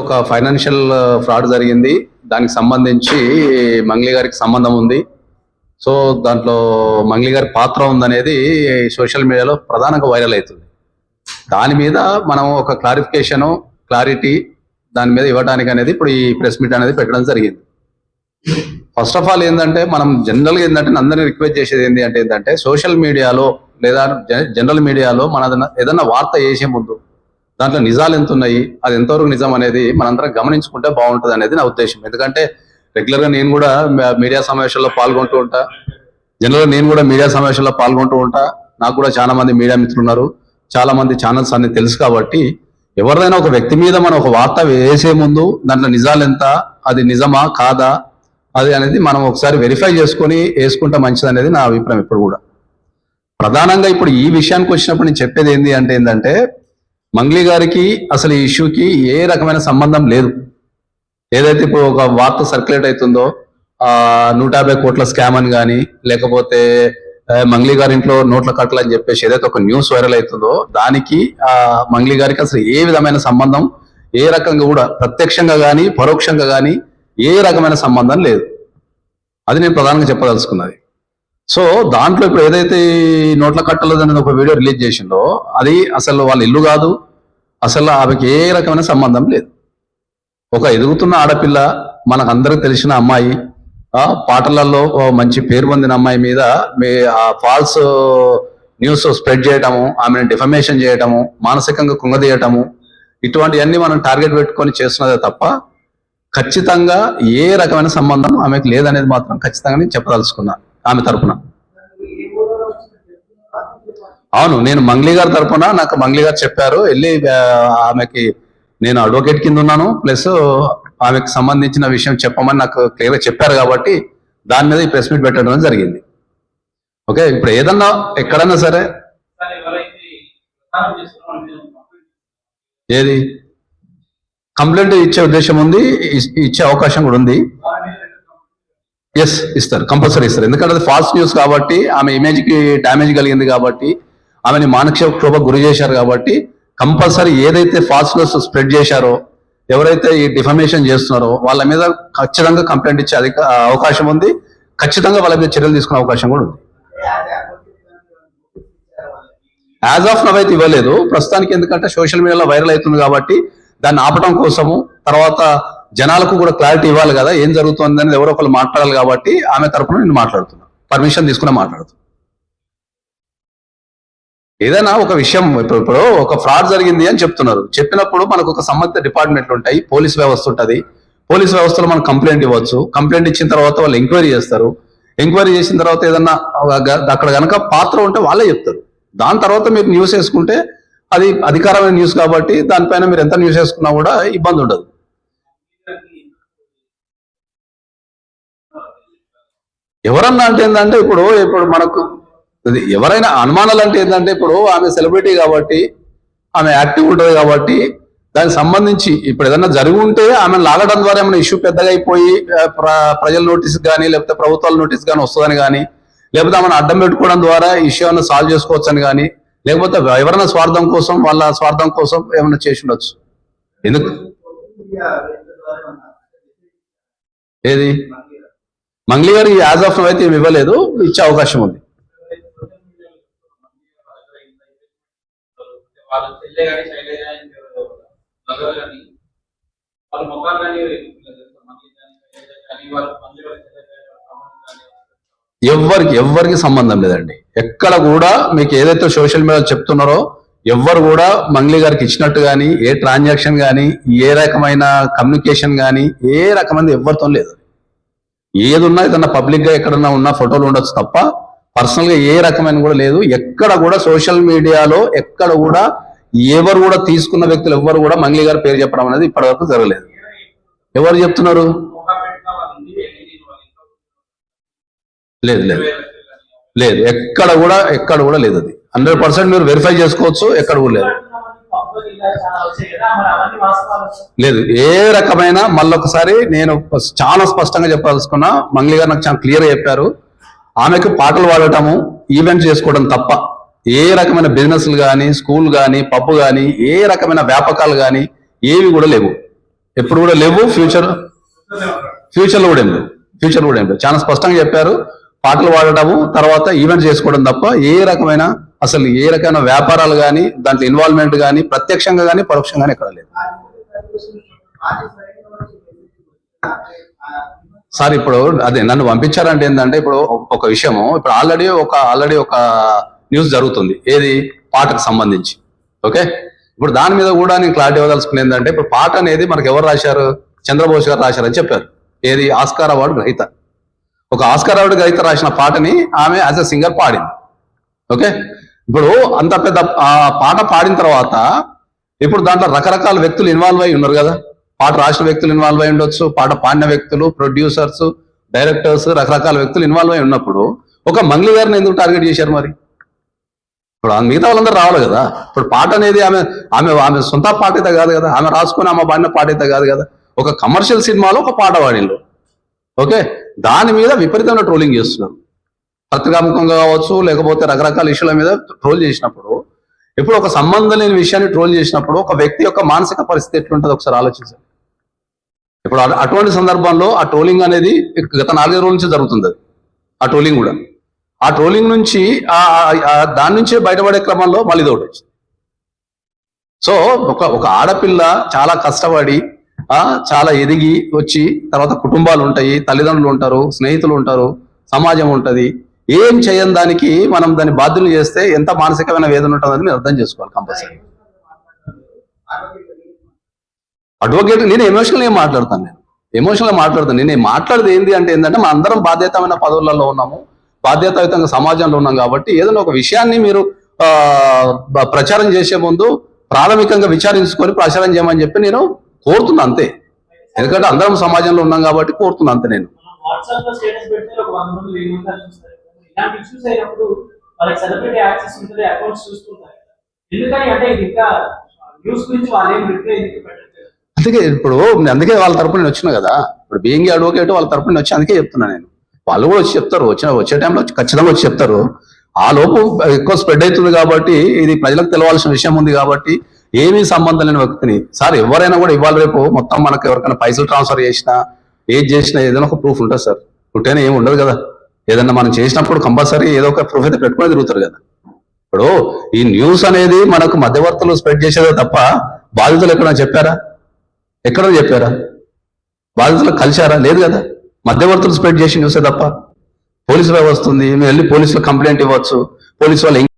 ఒక financial fraud జరిగింది. దానికి సంబంధించి మంగ్లీ గారికి సంబంధం ఉంది. సో దాంట్లో మంగ్లీ గారి పాత్ర ఉందనేది సోషల్ మీడియాలో ప్రధానంగా వైరల్ అవుతుంది. దాని మీద మనం ఒక క్లారిటీ దాని మీద ఇవ్వడానికి అనేది ఇప్పుడు ఈ ప్రెస్ మీట్ అనేది పెట్టడం జరిగింది. ఫస్ట్ ఆఫ్ ఆల్ ఏంటంటే మనం జనరల్గా ఏంటంటే అందరినీ రిక్వెస్ట్ చేసేది ఏంటంటే సోషల్ మీడియాలో లేదా జనరల్ మీడియాలో మన ఏదైనా వార్త చేసే ముందు దాంట్లో నిజాలు ఎంత ఉన్నాయి, అది ఎంతవరకు నిజం అనేది మనందరం గమనించుకుంటే బాగుంటుంది అనేది నా ఉద్దేశం. ఎందుకంటే రెగ్యులర్గా నేను కూడా మీడియా సమావేశాల్లో పాల్గొంటూ ఉంటా. జనరల్గా నేను కూడా మీడియా సమావేశాల్లో పాల్గొంటూ ఉంటా. నాకు కూడా చాలా మంది మీడియా మిత్రులు ఉన్నారు, చాలా మంది ఛానల్స్ అన్ని తెలుసు. కాబట్టి ఎవరిదైనా ఒక వ్యక్తి మీద మనం ఒక వార్త వేసే ముందు దాంట్లో నిజాలు ఎంత, అది నిజమా కాదా అది అనేది మనం ఒకసారి వెరిఫై చేసుకొని వేసుకుంటే మంచిది అనేది నా అభిప్రాయం. ఇప్పుడు కూడా ప్రధానంగా ఇప్పుడు ఈ విషయానికి వచ్చినప్పుడు నేను చెప్పేది ఏంటంటే మంగ్లీ గారికి అసలు ఈ ఇష్యూకి ఏ రకమైన సంబంధం లేదు. ఏదైతే ఇప్పుడు ఒక వార్త సర్క్యులేట్ అవుతుందో 150 కోట్ల స్కామ్ అని కానీ, లేకపోతే మంగ్లీ గారి ఇంట్లో నోట్ల కట్టలు అని చెప్పేసి ఏదైతే ఒక న్యూస్ వైరల్ అవుతుందో దానికి మంగ్లీ గారికి అసలు ఏ విధమైన సంబంధం, ఏ రకంగా కూడా ప్రత్యక్షంగా కానీ పరోక్షంగా కానీ ఏ రకమైన సంబంధం లేదు. అది నేను ప్రధానంగా చెప్పదలుచుకున్నది. సో దాంట్లో ఇప్పుడు ఏదైతే నోట్ల కట్టలు అనేది ఒక వీడియో రిలీజ్ చేసిందో అది అసలు వాళ్ళ ఇల్లు కాదు, అసలు ఆమెకి ఏ రకమైన సంబంధం లేదు. ఒక ఎదుగుతున్న ఆడపిల్ల, మనకు అందరికి తెలిసిన అమ్మాయి, పాటలలో మంచి పేరు పొందిన అమ్మాయి మీద ఫాల్స్ న్యూస్ స్ప్రెడ్ చేయటము, ఆమెను డిఫమేషన్ చేయటము, మానసికంగా కుంగదీయటము, ఇటువంటివన్నీ మనం టార్గెట్ పెట్టుకొని చేస్తున్నదే తప్ప ఖచ్చితంగా ఏ రకమైన సంబంధం ఆమెకు లేదనేది మాత్రం ఖచ్చితంగా నేను చెప్పదలుచుకున్నా ఆమె తరపున. అవును, నేను మంగ్లీ గారి తరపున నాకు మంగ్లీ గారు చెప్పారు, వెళ్ళి ఆమెకి నేను అడ్వకేట్ కింద ఉన్నాను, ప్లస్ ఆమెకు సంబంధించిన విషయం చెప్పమని నాకు క్లియర్గా చెప్పారు. కాబట్టి దాని మీద ఈ ప్రెస్ మీట్ పెట్టడం జరిగింది. ఓకే, ఇప్పుడు ఏదన్నా ఎక్కడన్నా సరే ఏది కంప్లైంట్ ఇచ్చే ఉద్దేశం ఉంది, ఇచ్చే అవకాశం కూడా ఉంది. ఎస్, ఇస్తారు, కంపల్సరీ ఇస్తారు. ఎందుకంటే అది ఫాల్స్ న్యూస్ కాబట్టి, ఆమె ఇమేజ్కి డ్యామేజ్ కలిగింది కాబట్టి, ఆమెని మానసిక క్షోభకు గురి చేశారు కాబట్టి కంపల్సరీ ఏదైతే ఫాల్స్ న్యూస్ స్ప్రెడ్ చేశారో, ఎవరైతే ఈ డిఫమేషన్ చేస్తున్నారో వాళ్ళ మీద ఖచ్చితంగా కంప్లైంట్ ఇచ్చే అవకాశం ఉంది. ఖచ్చితంగా వాళ్ళ మీద చర్యలు తీసుకునే అవకాశం కూడా ఉంది. యాజ్ ఆఫ్ నవ్ అయితే ఇవ్వలేదు ప్రస్తుతానికి, ఎందుకంటే సోషల్ మీడియాలో వైరల్ అవుతుంది కాబట్టి దాన్ని ఆపడం కోసము, తర్వాత జనాలకు కూడా క్లారిటీ ఇవ్వాలి కదా ఏం జరుగుతుంది అనేది ఎవరో ఒకళ్ళు మాట్లాడాలి. కాబట్టి ఆమె తరపున నేను మాట్లాడుతున్నా, పర్మిషన్ తీసుకునే మాట్లాడుతున్నా. ఏదైనా ఒక విషయం ఇప్పుడు ఒక ఫ్రాడ్ జరిగింది అని చెప్తున్నారు, చెప్పినప్పుడు మనకు ఒక సంబంధిత డిపార్ట్మెంట్లు ఉంటాయి, పోలీస్ వ్యవస్థ ఉంటుంది. పోలీస్ వ్యవస్థలో మనం కంప్లైంట్ ఇవ్వచ్చు. కంప్లైంట్ ఇచ్చిన తర్వాత వాళ్ళు ఎంక్వైరీ చేస్తారు. ఎంక్వైరీ చేసిన తర్వాత ఏదన్నా అక్కడ కనుక పాత్ర ఉంటే వాళ్ళే చెప్తారు. దాని తర్వాత మీరు న్యూస్ వేసుకుంటే అది అధికారమైన న్యూస్ కాబట్టి దానిపైన మీరు ఎంత న్యూస్ వేసుకున్నా కూడా ఇబ్బంది ఉండదు. ఎవరన్నా అంటే ఏంటంటే ఇప్పుడు మనకు ఎవరైనా అనుమానాలు అంటే ఏంటంటే ఇప్పుడు ఆమె సెలబ్రిటీ కాబట్టి, ఆమె యాక్టివ్ ఉంటుంది కాబట్టి దానికి సంబంధించి ఇప్పుడు ఏదన్నా జరిగి ఉంటే ఆమెను లాగడం ద్వారా ఏమైనా ఇష్యూ పెద్దగా అయిపోయి ప్రజల నోటీస్ కానీ లేకపోతే ప్రభుత్వాల నోటీస్ కానీ వస్తుందని కానీ, లేకపోతే ఆమెను అడ్డం పెట్టుకోవడం ద్వారా ఇష్యూ ఏమైనా సాల్వ్ చేసుకోవచ్చని కానీ, లేకపోతే ఎవరైనా స్వార్థం కోసం వాళ్ళ స్వార్థం కోసం ఏమైనా చేసి ఉండొచ్చు. ఎందుకు ఏది మంగ్లీ గారికి యాజ్ ఆఫ్ అయితే ఏమి ఇవ్వలేదు, ఇచ్చే అవకాశం ఉంది. ఎవ్వరికి సంబంధం లేదండి. ఎక్కడ కూడా మీకు ఏదైతే సోషల్ మీడియా చెప్తున్నారో ఎవ్వరు కూడా మంగ్లీ గారికి ఇచ్చినట్టు కానీ, ఏ ట్రాన్సాక్షన్ కానీ, ఏ రకమైన కమ్యూనికేషన్ కానీ ఏ రకమైన ఎవరితో లేదు. ఏది ఉన్నా ఏదన్నా పబ్లిక్ గా ఎక్కడన్నా ఉన్నా ఫోటోలు ఉండొచ్చు తప్ప పర్సనల్ గా ఏ రకమైన కూడా లేదు. ఎక్కడ కూడా సోషల్ మీడియాలో ఎక్కడ కూడా ఎవరు కూడా తీసుకున్న వ్యక్తులు ఎవ్వరు కూడా మంగ్లీ గారి పేరు చెప్పడం అనేది ఇప్పటి వరకు జరగలేదు. ఎవరు చెప్తున్నారు? లేదు లేదు లేదు, ఎక్కడ కూడా లేదు. అది 100% మీరు వెరిఫై చేసుకోవచ్చు, ఎక్కడ కూడా లేదు. లేదు ఏ రకమైన, మళ్ళొకసారి నేను చాలా స్పష్టంగా చెప్పదలుచుకున్నా, మంగ్లీ గారు నాకు చాలా క్లియర్ చెప్పారు, ఆమెకు పాటలు పాడటము, ఈవెంట్స్ చేసుకోవడం తప్ప ఏ రకమైన బిజినెస్లు కానీ, స్కూల్ కానీ, పబ్బు కానీ, ఏ రకమైన వ్యాపకాలు కానీ ఏవి కూడా లేవు. ఎప్పుడు కూడా లేవు, ఫ్యూచర్లో కూడా ఏం లేవు, చాలా స్పష్టంగా చెప్పారు. పాటలు పాడటము, తర్వాత ఈవెంట్ చేసుకోవడం తప్ప అసలు ఏ రకమైన వ్యాపారాలు కానీ దాంట్లో ఇన్వాల్వ్మెంట్ కానీ ప్రత్యక్షంగా కానీ పరోక్షంగా కానీ ఎక్కడ లేదు. సార్ ఇప్పుడు అదే నన్ను పంపించారంటే ఏంటంటే ఇప్పుడు ఒక విషయము, ఇప్పుడు ఆల్రెడీ ఒక న్యూస్ జరుగుతుంది, ఏది పాటకు సంబంధించి. ఓకే, ఇప్పుడు దాని మీద కూడా నేను క్లారిటీ ఇవ్వదలుచుకుని ఏంటంటే, ఇప్పుడు పాట అనేది మనకు ఎవరు రాశారు, చంద్రబోస్ గారు రాశారని చెప్పారు. ఏది ఆస్కార్ అవార్డు గ్రహీత, ఒక ఆస్కార్ అవార్డు గ్రహీత రాసిన పాటని ఆమె యాజ్ ఎ సింగర్ పాడింది. ఓకే, ఇప్పుడు అంత పెద్ద పాట పాడిన తర్వాత ఇప్పుడు దాంట్లో రకరకాల వ్యక్తులు ఇన్వాల్వ్ అయి ఉన్నారు కదా. పాట రాసిన వ్యక్తులు ఇన్వాల్వ్ అయి ఉండొచ్చు, పాట పాడిన వ్యక్తులు, ప్రొడ్యూసర్స్, డైరెక్టర్స్, రకరకాల వ్యక్తులు ఇన్వాల్వ్ అయి ఉన్నప్పుడు ఒక మంగ్లీ గారిని ఎందుకు టార్గెట్ చేశారు మరి? ఇప్పుడు మిగతా వాళ్ళందరూ రావాలి కదా. ఇప్పుడు పాట అనేది ఆమె సొంత పాట అయితే కాదు కదా, ఆమె రాసుకుని ఆమె పాడిన పాట అయితే కాదు కదా. ఒక కమర్షియల్ సినిమాలో ఒక పాట పాడిండు. ఓకే, దాని మీద విపరీతమైన ట్రోలింగ్ చేస్తున్నారు, పత్రికాముఖంగా కావచ్చు, లేకపోతే రకరకాల ఇష్యూల మీద ట్రోల్ చేసినప్పుడు, ఇప్పుడు ఒక సంబంధం లేని విషయాన్ని ట్రోల్ చేసినప్పుడు ఒక వ్యక్తి యొక్క మానసిక పరిస్థితి ఎట్లుంటుంది ఒకసారి ఆలోచించండి. ఇప్పుడు అటువంటి సందర్భంలో ఆ ట్రోలింగ్ అనేది గత 4 రోజుల నుంచి జరుగుతుంది. అది ఆ ట్రోలింగ్ కూడా, ఆ ట్రోలింగ్ నుంచి దాని నుంచే బయటపడే క్రమంలో మళ్ళీ ఒకటి వచ్చింది. సో ఒక ఆడపిల్ల చాలా కష్టపడి చాలా ఎదిగి వచ్చి తర్వాత కుటుంబాలు ఉంటాయి, తల్లిదండ్రులు ఉంటారు, స్నేహితులు ఉంటారు, సమాజం ఉంటది. ఏం చేయని దానికి మనం దాన్ని బాధ్యులు చేస్తే ఎంత మానసికమైన వేదన ఉంటుందని మీరు అర్థం చేసుకోవాలి కంపల్సరీ. అడ్వకేట్ నేను ఎమోషనల్గా మాట్లాడతాను, నేను మాట్లాడేది ఏంటంటే మన అందరం బాధ్యతమైన పదవులలో ఉన్నాము, బాధ్యతాయుతంగా సమాజంలో ఉన్నాం కాబట్టి ఏదైనా ఒక విషయాన్ని మీరు ప్రచారం చేసే ముందు ప్రాథమికంగా విచారించుకొని ప్రచారం చేయమని చెప్పి నేను కోరుతున్నా అంతే. ఎందుకంటే అందరం సమాజంలో ఉన్నాం కాబట్టి కోరుతున్నా అంతే. నేను అందుకే వాళ్ళ తరపున నేను వచ్చినా కదా. ఇప్పుడు బీయింగ్ అడ్వకేట్ వాళ్ళ తరపున వచ్చి అందుకే చెప్తున్నా నేను. వాళ్ళు కూడా వచ్చి చెప్తారు, వచ్చే టైంలో ఖచ్చితంగా వచ్చి చెప్తారు. ఆ లోపు ఎక్కువ స్ప్రెడ్ అవుతుంది కాబట్టి, ఇది ప్రజలకు తెలవాల్సిన విషయం ఉంది కాబట్టి ఏమీ సంబంధం లేని వ్యక్తిని సార్ ఎవరైనా కూడా ఇవాళ రేపు మొత్తం మనకు ఎవరికైనా పైసలు ట్రాన్స్ఫర్ చేసినా ఏది చేసినా ఏదైనా ఒక ప్రూఫ్ ఉంటుంది సార్. ఉంటేనే ఏమి ఉండదు కదా. ఏదన్నా మనం చేసినప్పుడు కంపల్సరీ ఏదో ఒక ప్రూఫ్ అయితే పెట్టుకుని తిరుగుతారు కదా. ఇప్పుడు ఈ న్యూస్ అనేది మనకు మధ్యవర్తులు స్ప్రెడ్ చేసేదే తప్ప బాధితులు ఎక్కడైనా చెప్పారా? బాధితులు కలిశారా? లేదు కదా. మధ్యవర్తులు స్ప్రెడ్ చేసి న్యూసే తప్ప పోలీసు వ్యవస్థ ఉంది, మేము వెళ్ళి పోలీసులు కంప్లైంట్ ఇవ్వచ్చు, పోలీసు వాళ్ళు